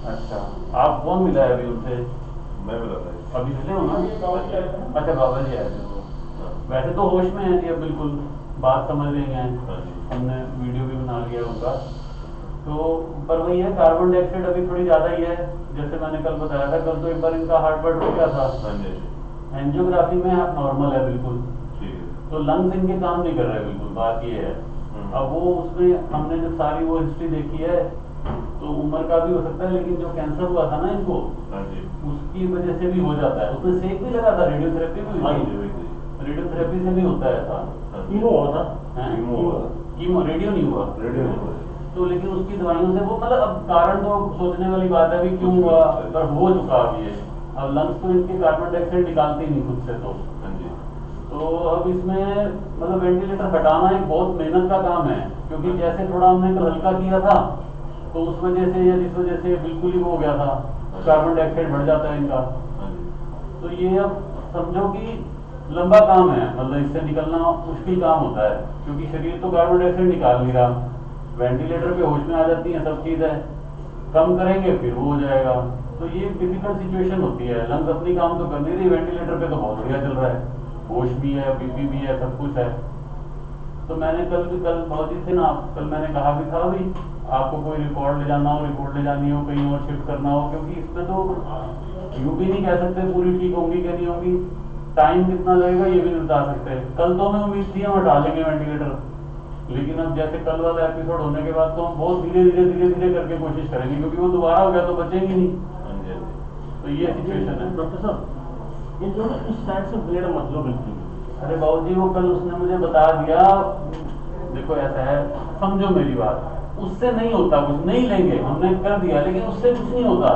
अच्छा, आप कौन मिला है अभी उनसे? मैं मिला था। अभी मिले हो ना? अच्छा, बाबा जी आए थे वो। हाँ वैसे तो होश में है जी अब बिल्कुल, बात समझ रहे हैं, हाँ जी। हमने वीडियो भी बना लिया उनका। तो पर वही है, कार्बन डाइऑक्साइड अभी थोड़ी ज़्यादा ही है। जैसे मैंने कल बताया था, कल तो एक बार इनका हार्ट बीट हो गया था। हाँ जी, हाँ जी। एंजियोग्राफी में आप नॉर्मल है बिल्कुल, ठीक है। तो लंग्स इनके काम नहीं कर रहे बिल्कुल, बात ये है। अब वो उसमें हमने जब सारी वो हिस्ट्री देखी है, तो उम्र का भी हो सकता है, लेकिन जो कैंसर हुआ था ना इनको, हाँ जी। उसकी वजह से भी हो जाता है। उसमें सेक भी लगा था, रेडियोथेरेपी भी हाँ हुई जी, थी। वही थी। रेडियोथेरेपी से भी होता है ऐसा। हाँ जी। कीमो हुआ था। हैं? कीमो हुआ था। कीमो, रेडियो नहीं हुआ। रेडियो नहीं हुआ। तो लेकिन उसकी दवाइयों से वो, मतलब अब कारण तो सोचने वाली बात है भी क्यों हुआ, पर हो चुका अभी ये। अब लंग्स तो इनके कार्बन डाइऑक्साइड निकालते ही नहीं खुद से, हाँ जी। तो अब इसमें मतलब वेंटिलेटर हटाना एक बहुत मेहनत का काम है, क्योंकि जैसे थोड़ा हमने कल हल्का किया था, तो उस वजह से या जिस वजह से बिल्कुल ही वो हो गया था, कार्बन डाइऑक्साइड बढ़ जाता है इनका। हाँ जी। तो ये अब समझो कि लंबा काम है, मतलब इससे निकलना मुश्किल काम होता है, क्योंकि शरीर तो कार्बन डाइऑक्साइड निकाल नहीं रहा। वेंटिलेटर पे होश में आ जाती है सब चीज़ है, कम करेंगे फिर वो हो जाएगा। तो ये डिफिकल्ट सिचुएशन होती है। लंग्स अपनी काम तो कर नहीं रही, वेंटिलेटर पे तो बहुत बढ़िया चल रहा है, होश भी है, बीपी भी है, सब कुछ है। तो मैंने कल बहुत ही थे ना, कल मैंने कहा भी था भाई, आपको कोई रिकॉर्ड ले जाना हो, रिपोर्ट ले जानी हो, कहीं और शिफ्ट करना हो, क्योंकि इसमें तो यूं भी नहीं कह सकते पूरी ठीक होंगी कि नहीं होंगी, टाइम कितना लगेगा ये भी नहीं बता सकते। कल तो हमें उम्मीद थी हम हटा लेंगे वेंटिलेटर, लेकिन अब जैसे कल वाला एपिसोड होने के बाद तो हम बहुत धीरे धीरे करके कोशिश करेंगे, क्योंकि वो दोबारा हो गया तो बचेंगे नहीं। हाँ जी, हाँ जी। तो ये सिचुएशन है। डॉक्टर साहब, ये जो है इस साइड से ब्लेड मत लो बिल्कुल। अरे बाबू जी, वो कल उसने मुझे बता दिया। देखो ऐसा है, समझो मेरी बात, उससे नहीं होता कुछ, नहीं लेंगे, हमने कर दिया, लेकिन उससे कुछ नहीं होता।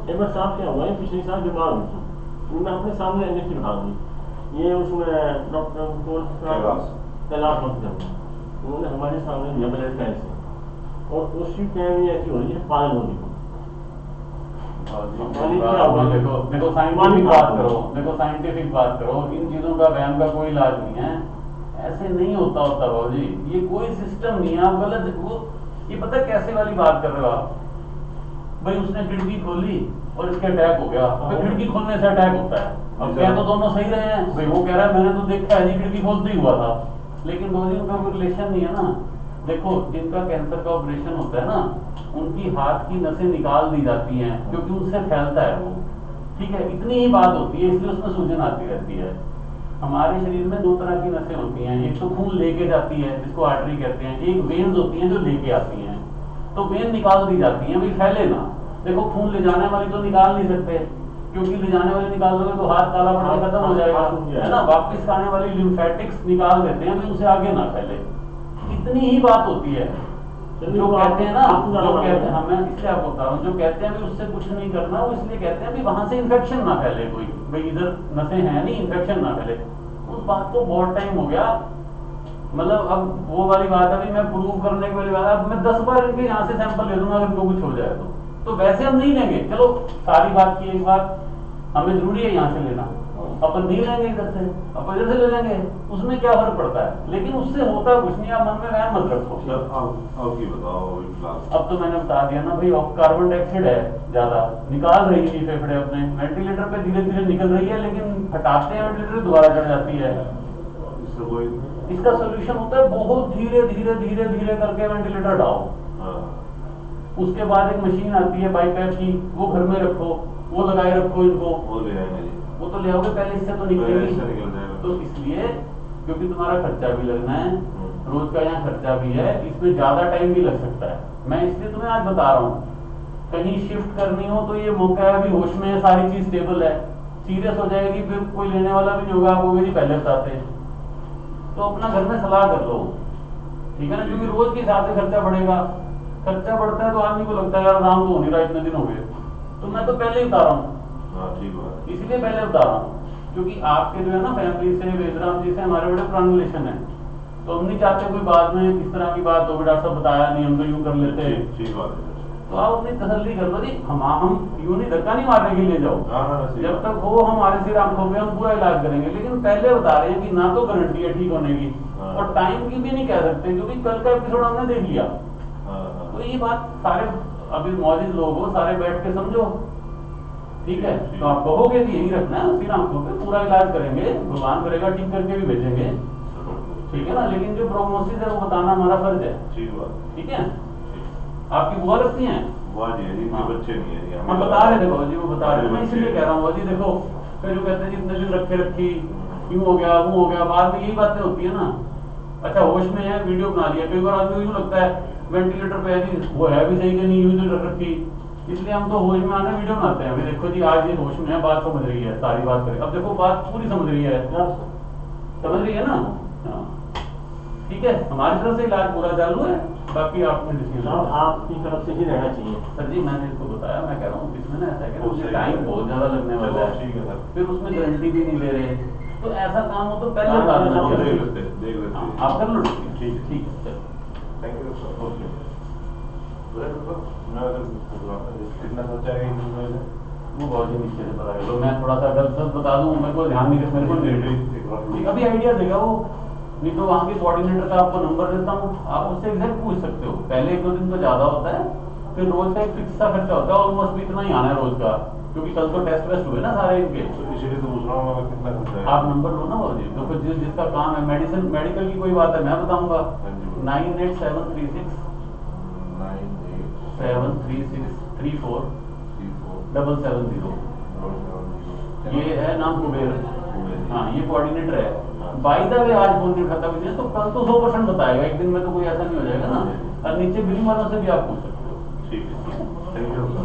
एक बार साहब क्या हुआ है, पिछले साल बीमार हुई थी, उन्होंने अपने सामने इंजेक्शन खा दी। ये उसमें डॉक्टर कैलाश होस्पिटल, उन्होंने हमारे सामने दिया ब्लड कैंसर, और उसी टाइम ये ऐसी हो रही है पागल होने को। देखो साइंटिफिक बात करो, देखो साइंटिफिक बात करो, इन चीजों का वहम का कोई इलाज नहीं है। ऐसे नहीं होता बाबू जी, ये कोई सिस्टम नहीं है। आप गलत वो, ये पता कैसे वाली बात कर रहे हो आप? भाई उसने खिड़की खोली और इसके अटैक हो गया, तो खिड़की खोलने से अटैक होता है। अब कह तो दोनों सही रहे हैं भाई, वो कह रहा है मैंने तो देखा है नहीं, खिड़की खोलते ही हुआ था, लेकिन दोनों उनका कोई रिलेशन नहीं है ना। देखो जिनका कैंसर का ऑपरेशन होता है ना, उनकी हाथ की नसें निकाल दी जाती हैं, क्योंकि उनसे फैलता है वो, ठीक है, इतनी ही बात होती है, इसलिए उसमें सूजन आती रहती है। हमारे शरीर में दो तरह की नसें होती हैं, एक तो खून लेके जाती है जिसको आर्टरी कहते हैं, एक वेन्स होती हैं जो लेके आती हैं। तो वेन निकाल दी जाती है भाई फैले ना। देखो खून ले जाने वाली तो निकाल नहीं सकते, क्योंकि ले जाने वाली निकाल दोगे तो हाथ काला पड़ना खत्म हो जाएगा, है ना। वापिस आने वाली लिम्फेटिक्स निकाल देते हैं भाई, उसे आगे ना फैले, इतनी ही बात होती है। जो कहते हैं ना, जो कहते हैं, हमें इसलिए आपको बता रहा हूँ, जो कहते हैं भी उससे कुछ नहीं करना, वो इसलिए कहते हैं भी वहां से इन्फेक्शन ना फैले कोई, भाई इधर नसें हैं नहीं, इन्फेक्शन ना फैले। उस बात को बहुत टाइम हो गया, मतलब अब वो वाली बात है, मैं प्रूव करने की वाली बात है। अब मैं 10 बार इनके यहाँ से सैंपल ले दूंगा अगर इनको कुछ हो जाए तो वैसे हम नहीं लेंगे। चलो सारी बात की एक बात, हमें जरूरी है यहाँ से लेना, अपन नहीं लेंगे इधर से, अपन इधर से ले लेंगे, उसमें क्या फर्क पड़ता है, लेकिन उससे होता कुछ नहीं। आप मन में वहम मत रखो। अब की बताओ इलाज। अब तो मैंने बता दिया ना भाई, कार्बन डाइऑक्साइड है ज्यादा, निकाल रही है फेफड़े अपने, वेंटिलेटर पे धीरे धीरे निकल रही है, लेकिन हटाते हैं वेंटिलेटर दोबारा चढ़ जाती है। इससे कोई इसका सोल्यूशन होता है बहुत धीरे करके वेंटिलेटर हटाओ। उसके बाद एक मशीन आती है बाईपैप की, वो घर में रखो, वो लगाए रखो इनको, वो ले आएंगे जी। वो तो ले आओगे पहले, इससे तो पहले निकलेगी। इससे निकल जाएगा। तो इसलिए, क्योंकि तुम्हारा खर्चा भी लगना है, रोज का यहाँ खर्चा भी है, इसमें ज्यादा टाइम भी लग सकता है। मैं इसलिए तुम्हें आज बता रहा हूँ, कहीं शिफ्ट करनी हो तो ये मौका है, अभी होश में है, सारी चीज स्टेबल है। सीरियस हो जाएगी फिर कोई लेने वाला भी नहीं होगा, आपको मेरी पहले बताते। तो अपना घर में सलाह कर लो, ठीक है ना, क्योंकि रोज के हिसाब से खर्चा बढ़ेगा। खर्चा बढ़ता है तो आदमी को लगता है यार आराम तो हो नहीं रहा, इतने दिन हो गए। तो मैं तो पहले ही बता रहा हूँ, ठीक बात। इसलिए पहले बता रहा हूँ, क्योंकि आपके जो है ना फैमिली से, वेदराम जी से हमारे बड़े पुराने रिलेशन है, तो हम नहीं चाहते कोई बाद में इस तरह की बात हो, डॉक्टर साहब बताया नहीं, हम तो यूं कर लेते हैं। ठीक बात है। तो आप अपनी तसल्ली कर लो जी, हम यूं नहीं, धक्का नहीं मारने के लिए जाओ, जब तक हो हमारे सिर आंखों पे, हम पूरा इलाज करेंगे। लेकिन पहले बता रहे हैं कि ना तो गारंटी है ठीक होने की, और टाइम की भी नहीं कह सकते, क्योंकि कल का एपिसोड हमने देख लिया। तो ये बात सारे अभी मौजूद लोग हो सारे बैठ के समझो, ठीक है? तो आप कहोगे कि यही रखना है, फिर आंखों पे पूरा इलाज करेंगे, भगवान करेगा ठीक करके भी भेजेंगे, ठीक है ना? लेकिन जो प्रोग्नोसिस है वो बताना हमारा फर्ज है, ठीक बात। ठीक है? आपकी बुआ रखती हैं? बुआ जी है, इनके बच्चे नहीं है, हम बता रहे थे बाबू जी, वो बता रहे थे, मैं इसलिए कह रहा हूँ बाबू जी देखो, फिर जो कहते हैं जितने दिन रखे रखी, यूं हो गया वो हो गया, बाद में यही बातें होती है ना। अच्छा होश में है, वीडियो बना लिया, कई बार आदमी यूं लगता है वेंटिलेटर पे है जी, वो है भी सही कि नहीं, यूं तो रख रखी, इसलिए हम तो होश में आने वीडियो बनाते हैं। अभी देखो जी आज ये होश में है, बात समझ रही है, सारी बात करें, अब देखो बात पूरी समझ रही है, समझ रही है ना? हाँ ठीक है, हमारी तरफ से इलाज पूरा चालू है, बाकी आपने डिसीजन आपकी तरफ से ही रहना चाहिए। सर जी मैंने इसको बताया, मैं कह रहा हूँ इसमें ना ऐसा है कि वो मुझे सही टाइम है। बहुत ज्यादा लगने वाला है, ठीक है सर। फिर उसमें गारंटी भी नहीं ले रहे, तो ऐसा काम हो तो पहले हाँ, बात हाँ, ना देख करें। लेते हाँ, हैं। आप कर लो ठीक है। ठीक है चलो। Thank you sir. ओके। कितना खर्चा है इसमें? वो बहुत ही नीचे से पता कर लो, मैं थोड़ा सा अगर सब बता दूं, मेरे को ध्यान नहीं, मेरे को नहीं अभी आइडिया देगा वो, नहीं तो वहाँ के कोऑर्डिनेटर का आपको नंबर देता हूँ, आप उससे एग्जैक्ट पूछ सकते हो। पहले 1-2 दिन तो ज्यादा होता है, फिर रोज का एक फिक्स सा खर्चा होता है, ऑलमोस्ट भी इतना ही आना है रोज का, क्योंकि कल तो टेस्ट वेस्ट हुए ना सारे इनके। इसीलिए तो पूछ रहा हूँ मैं, कितना खर्चा है? आप नंबर लो ना बाबू जी, तो फिर जिसका काम है मेडिसिन मेडिकल की कोई बात है मैं बताऊंगा। 98736 73634 770, ये है नाम कुबेर। हाँ ये कोऑर्डिनेटर है। बाई द वे आज फोन नहीं उठाता बिजनेस, तो कल तो 100% बताएगा, एक दिन में तो कोई ऐसा नहीं हो जाएगा ना। और नीचे बिलिंग वालों से भी आप पूछ सकते हो। ठीक है, थैंक यू सर।